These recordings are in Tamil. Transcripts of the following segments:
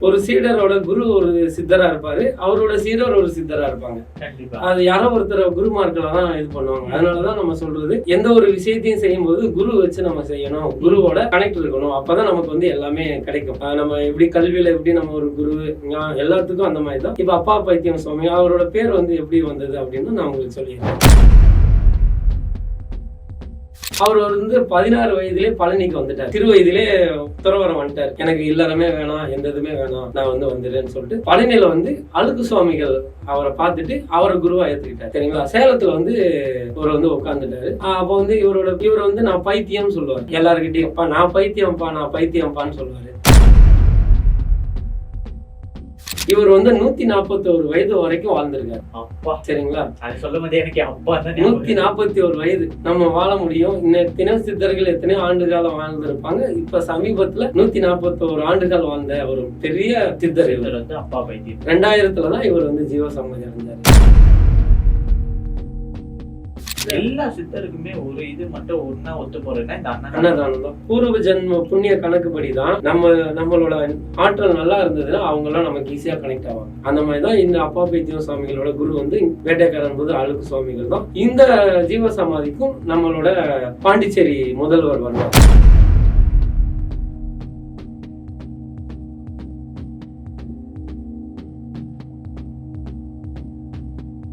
ஒரு சீடரோட குரு ஒரு சித்தரா இருப்பாரு, அவரோட சீடர் ஒரு சித்தரா இருப்பாங்க. அது யாரோ ஒருத்தர் குருமார்களை தான் இது பண்ணுவாங்க. அதனாலதான் நம்ம சொல்றது, எந்த ஒரு விஷயத்தையும் செய்யும் போது குரு வச்சு நம்ம செய்யணும், குருவோட கனெக்ட் இருக்கணும். அப்பதான் நமக்கு வந்து எல்லாமே கிடைக்கும். நம்ம எப்படி கல்வியில எப்படி நம்ம ஒரு குரு எல்லாத்துக்கும் அந்த மாதிரி தான். இப்ப அப்பா பைத்தியம் சுவாமி அவரோட பேர் வந்து எப்படி வந்தது அப்படின்னு நான் உங்களுக்கு சொல்லிடுறேன். அவர் வந்து 16 வயதிலே பழனிக்கு வந்துட்டார். சிறு வயதிலே துறவரம் வந்துட்டார். எனக்கு இல்லறமே வேணாம், எந்த இதுமே வேணாம், நான் வந்து வந்துடுறேன்னு சொல்லிட்டு பழனியில வந்து அழுக்கு சுவாமிகள் அவரை பார்த்துட்டு அவரை குருவா ஏத்துக்கிட்டார். சரிங்களா? சேலத்துல வந்து இவர் வந்து உட்கார்ந்துட்டாரு. அப்ப வந்து இவர் வந்து நான் பைத்தியம் சொல்லுவார். எல்லாருக்கிட்டையும் நான் பைத்தியம்பான்னு சொல்லுவாரு. இவர் வந்து 141 வயது வரைக்கும் வாழ்ந்திருக்காரு. அப்பா, சரிங்களா? அது சொல்லும் போது எனக்கு அப்பா தான் 141 வயது நம்ம வாழ முடியும். இன்னும் சித்தர்கள் எத்தனையோ ஆண்டு காலம் வாழ்ந்திருப்பாங்க. இப்ப சமீபத்துல 141 ஆண்டுகள் வாழ்ந்த ஒரு பெரிய சித்தர் இவர் வந்து அப்பா பைத்தியம். 2000 தான் இவர் வந்து ஜீவ சமாதி அடைஞ்சாரு. எல்லா சித்தருக்குமே ஒரு இது மட்டும் ஒன்னா ஒத்து போறதுன்னா இந்த அன்னதானம் தான். பூர்வ ஜென்ம புண்ணிய கணக்குப்படிதான் நம்மளோட ஆற்றல் நல்லா இருந்ததுன்னா அவங்க எல்லாம் நமக்கு ஈஸியா கனெக்ட் ஆவாங்க. அந்த மாதிரிதான் இந்த அப்பா பைத்தியம் சுவாமிகளோட குரு வந்து வேட்டைக்காரன் போது அழுக்கு சுவாமிகள் தான். இந்த ஜீவ சமாதிக்கும் நம்மளோட பாண்டிச்சேரி முதல்வர் வருவார்.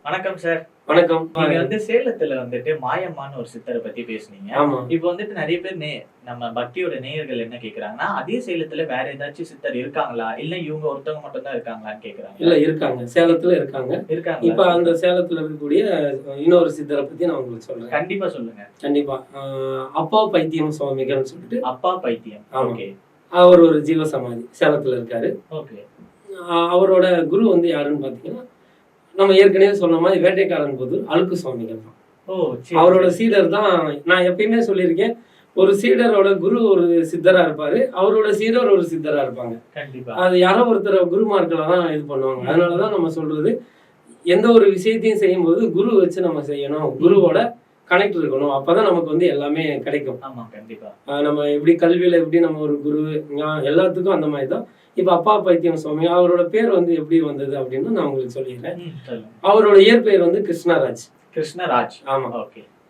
வணக்கம் சார். வணக்கம். நீங்க வந்து சேலத்துல வந்துட்டு மாயம்மான்னு ஒரு சித்தரை பத்தி பேசுனீங்க. இப்ப வந்துட்டு நிறைய பேர் நம்ம பக்தியோட நேயர்கள் என்ன கேக்குறாங்கன்னா, அதே சேலத்துல வேற ஏதாச்சும் சித்தர் இருக்காங்களா, இல்ல இவங்க ஒருத்தவங்க மட்டும் தான் இருக்காங்களான்னு கேக்குறாங்க. இல்ல, இருக்காங்க. சேலத்துல இருக்காங்க. இப்ப அந்த சேலத்துல இருக்கக்கூடிய இன்னொரு சித்தரை பத்தி நான் உங்களுக்கு சொல்றேன். கண்டிப்பா சொல்லுங்க. கண்டிப்பா. அப்பா பைத்தியம் சுவாமிகள் சொல்லிட்டு. அப்பா பைத்தியம். ஓகே. அவர் ஒரு ஜீவ சமாதி சேலத்துல இருக்காரு. ஓகே. அவரோட குரு வந்து யாருன்னு பாத்தீங்கன்னா, நம்ம ஏற்கனவே சொன்ன மாதிரி வேட்டைக்காரன் போது அழுக்கு சுவாமிகள் தான். அவரோட சீடர் தான். நான் எப்பயுமே சொல்லியிருக்கேன், ஒரு சீடரோட குரு ஒரு சித்தரா இருப்பாரு, அவரோட சீடர் ஒரு சித்தரா இருப்பாங்க. அது யாரோ ஒருத்தர் குருமார்களை தான் இது பண்ணுவாங்க. அதனாலதான் நம்ம சொல்றது, எந்த ஒரு விஷயத்தையும் செய்யும் போது குரு வச்சு நம்ம செய்யணும், குருவோட கனெக்ட் இருக்கணும். அப்பதான் நமக்கு வந்து எல்லாமே கிடைக்கும். நம்ம எப்படி கல்வியில எப்படி நம்ம ஒரு குரு எல்லாத்துக்கும் அந்த மாதிரி தான். இப்ப அப்பா பைத்தியம் சுவாமி அவரோட பேர் வந்து எப்படி வந்தது அப்படின்னு நான் உங்களுக்கு சொல்லிடுறேன். அவரோட இயற்பெயர் வந்து கிருஷ்ணராஜ். ஆமா.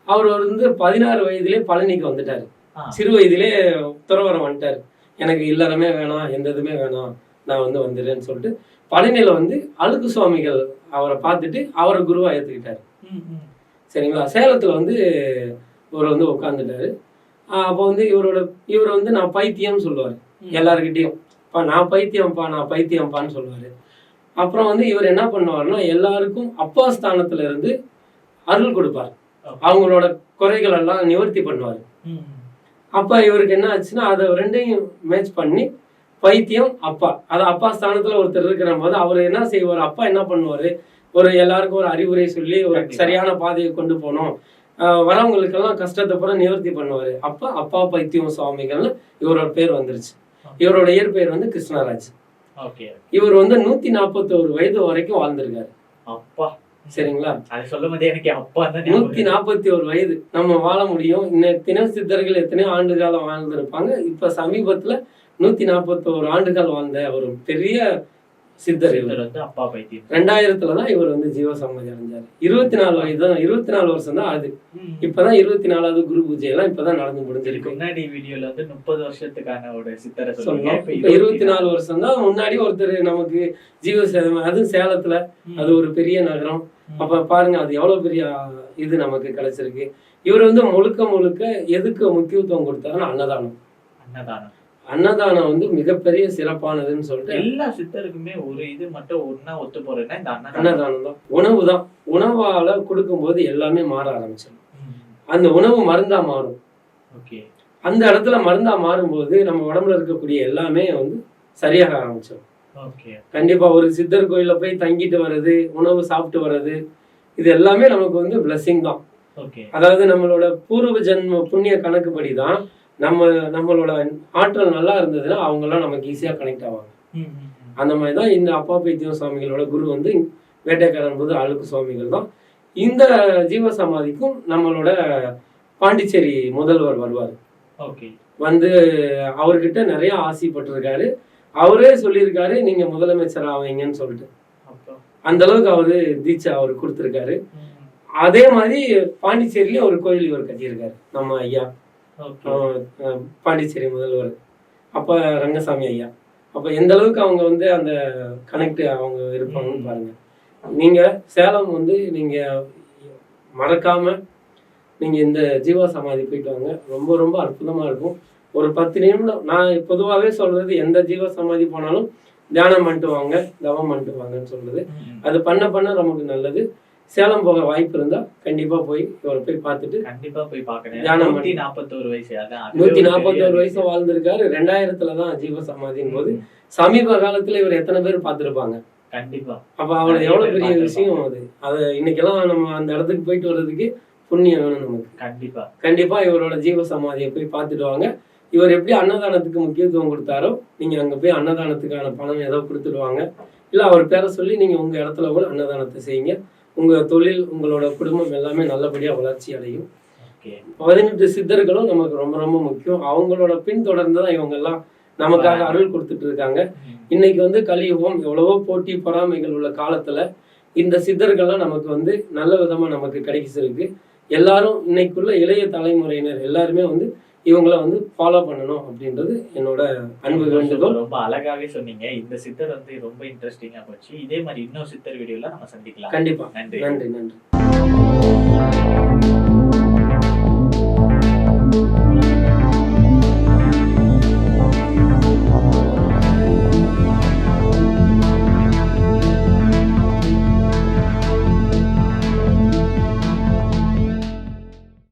அவர் வந்து 16 வயதிலே பழனிக்கு வந்துட்டாரு. சிறு வயதிலே துறவரம் வந்துட்டாரு. எனக்கு இல்லறமே வேணாம், எந்த இதுமே வேணாம், நான் வந்து வந்துடுறேன்னு சொல்லிட்டு பழனியில வந்து அழுக்கு சுவாமிகள் அவரை பார்த்துட்டு அவரை குருவா ஏத்துக்கிட்டாரு. சரிங்களா? சேலத்துல வந்து இவர் வந்து உட்கார்ந்துட்டாரு. அப்போ வந்து இவர் வந்து நான் பைத்தியம் சொல்லுவாரு. எல்லாருக்கிட்டையும் நான் பைத்தியம்பான்னு சொல்லுவாரு. அப்புறம் வந்து இவர் என்ன பண்ணுவாருன்னா, எல்லாருக்கும் அப்பா ஸ்தானத்துல இருந்து அருள் கொடுப்பார். அவங்களோட குறைகள் எல்லாம் நிவர்த்தி பண்ணுவாரு. அப்ப இவருக்கு என்ன ஆச்சுன்னா, அதை ரெண்டையும் மேட்ச் பண்ணி பைத்தியம் அப்பா, அது அப்பா ஸ்தானத்துல ஒருத்தர் இருக்கிற போது அவர் என்ன செய்வார், அப்பா என்ன பண்ணுவாரு, எல்லாருக்கும் ஒரு அறிவுரை சொல்லி ஒரு சரியான பாதையை கொண்டு போனோம், வரவங்களுக்கெல்லாம் கஷ்டத்தை பூரா நிவர்த்தி பண்ணுவாரு. அப்பா பைத்தியம் சுவாமிகள்னு இவரோட பேர் வந்துருச்சு. இவரோட இயற்பெயர் வந்து கிருஷ்ணராஜ். இவர் வந்து 141 வயது வரைக்கும் வாழ்ந்திருக்காரு. அப்பா, சரிங்களா? அது சொல்லும் போது எனக்கு அப்பா தான் 141 வயது நம்ம வாழ முடியும். இன்னும் சித்தர்கள் எத்தனையோ ஆண்டு காலம் வாழ்ந்திருப்பாங்க. இப்ப சமீபத்துல 141 ஆண்டுகள் வாழ்ந்த ஒரு பெரிய சித்தர் இவர் வந்து அப்பா பைத்தியம். 2000 தான் இவர் வந்து ஜீவ சமாதி அடைஞ்சாரு. 24 வயது தான், 24 வருஷம் தான் ஆகுது. இப்பதான் 24வது குரு பூஜை எல்லாம் இப்பதான் நடந்து முடிஞ்சிருக்கு. முன்னாடி வீடியோல வந்து 30 வருஷத்துக்கான ஒரு சித்தரை சொன்னோம். 24 வருஷம் தான் முன்னாடி ஒருத்தர் நமக்கு ஜீவ அது சேலத்துல, அது ஒரு பெரிய நகரம். அப்ப பாருங்க, அது எவ்வளவு பெரிய இது நமக்கு கிடைச்சிருக்கு. இவர் வந்து முழுக்க எதுக்கு முக்கியத்துவம் கொடுத்தாருன்னா அன்னதானம் வந்து மிகப்பெரிய சிறப்பானதுன்னு சொல்லிட்டு எல்லா சித்தருக்குமே ஒரு இது மட்டும் ஒன்னா ஒத்து போறதுன்னா இந்த அன்னதானம் தான். உணவு தான். உணவால கொடுக்கும் போது எல்லாமே மாற ஆரம்பிச்சிடும். அந்த உணவு மருந்தா மாறும். அந்த இடத்துல மருந்தா மாறும்போது நம்ம உடம்புல இருக்கக்கூடிய எல்லாமே வந்து சரியாக ஆரம்பிச்சிடும். கண்டிப்பா ஒரு சித்தர் கோயில போய் தங்கிட்டு வர்றது, உணவு சாப்பிட்டு வர்றது, இது எல்லாமே நமக்கு வந்து பிளஸிங் தான். அதாவது நம்மளோட பூர்வ ஜென்ம புண்ணிய கணக்குப்படிதான் நம்மளோட ஆற்றல் நல்லா இருந்ததுன்னா அவங்க எல்லாம் நமக்கு ஈஸியா கனெக்ட் ஆவாங்க. அந்த மாதிரிதான் இந்த அப்பா பைத்தியம் சுவாமிகளோட குரு வந்து வேட்டைக்காரன் போது அழுக்கு சுவாமிகள் தான். இந்த ஜீவ சமாதிக்கும் நம்மளோட பாண்டிச்சேரி முதல்வர் வருவார். வந்து அவர்கிட்ட நிறைய ஆசைப்பட்டிருக்காரு. அவரே சொல்லியிருக்காரு நீங்க முதலமைச்சர் ஆவீங்கன்னு சொல்லிட்டு. அந்த அளவுக்கு அவரு தீட்சை அவரு கொடுத்திருக்காரு. அதே மாதிரி பாண்டிச்சேரியிலயும் ஒரு கோயில் இவர் கட்டியிருக்காரு நம்ம ஐயா, பாண்டிச்சேரி முதல்வர் அப்ப ரங்கசாமி ஐயா. அப்ப எந்த அளவுக்கு அவங்க வந்து அந்த கனெக்ட் அவங்க இருப்பாங்கன்னு பாருங்க. நீங்க சேலம் வந்து நீங்க மறக்காம நீங்க இந்த ஜீவா சமாதி போயிட்டு வாங்க. ரொம்ப ரொம்ப அற்புதமா இருக்கும். ஒரு 10 நிமிடம் நான் பொதுவாகவே சொல்றது, எந்த ஜீவ சமாதி போனாலும் தியானம் பண்ணிட்டு வாங்க, தவம் பண்ணிட்டு வாங்கன்னு சொல்றது. அது பண்ண பண்ண நமக்கு நல்லது. சேலம் போக வாய்ப்பு இருந்தா கண்டிப்பா போய் இவரை போய் பார்த்துட்டு கண்டிப்பா போய் பார்க்கணும். தியானம் 141 வயசு, அதான் 141 வயசு வாழ்ந்திருக்காரு. 2000 தான் ஜீவ சமாதியின் போது. சமீப காலத்துல இவர் எத்தனை பேர் பார்த்திருப்பாங்க. கண்டிப்பா. அப்ப அவரு எவ்வளவு பெரிய விஷயம் அது. அது இன்னைக்கெல்லாம் நம்ம அந்த இடத்துக்கு போயிட்டு வர்றதுக்கு புண்ணியம் வேணும் நமக்கு. கண்டிப்பா கண்டிப்பா இவரோட ஜீவ சமாதியை போய் பார்த்துட்டு வாங்க. இவர் எப்படி அன்னதானத்துக்கு முக்கியத்துவம் கொடுத்தாரோ நீங்க அங்க போய் அன்னதானத்துக்கான பணம் ஏதோ கொடுத்துடுவாங்க. இல்ல அவர் பேரை சொல்லி நீங்க உங்க இடத்துல கூட அன்னதானத்தை செய்யுங்க. உங்க தொழில், உங்களோட குடும்பம் எல்லாமே நல்லபடியா வளர்ச்சி அடையும். 18 சித்தர்களும் நமக்கு ரொம்ப ரொம்ப முக்கியம். அவங்களோட பின்தொடர்ந்துதான் இவங்க எல்லாம் நமக்காக அருள் கொடுத்துட்டு இருக்காங்க. இன்னைக்கு வந்து கலியுகம், எவ்வளவோ போட்டி பொறாமைகள் உள்ள காலத்துல இந்த சித்தர்கள்லாம் நமக்கு வந்து நல்ல விதமா நமக்கு கிடைச்சிருக்கு. எல்லாரும் இன்னைக்குள்ள இளைய தலைமுறையினர் எல்லாருமே வந்து இவங்கள வந்து ஃபாலோ பண்ணணும் அப்படின்றது என்னோட அன்பு வேண்டுகோள். ரொம்ப அழகாவே சொன்னீங்க. இந்த சித்தர் வந்து ரொம்ப இன்ட்ரெஸ்டிங்கா போச்சு. இதே மாதிரி இன்னொரு சித்தர் வீடியோல நம்ம சந்திக்கலாம். கண்டிப்பா. நன்றி நன்றி நன்றி.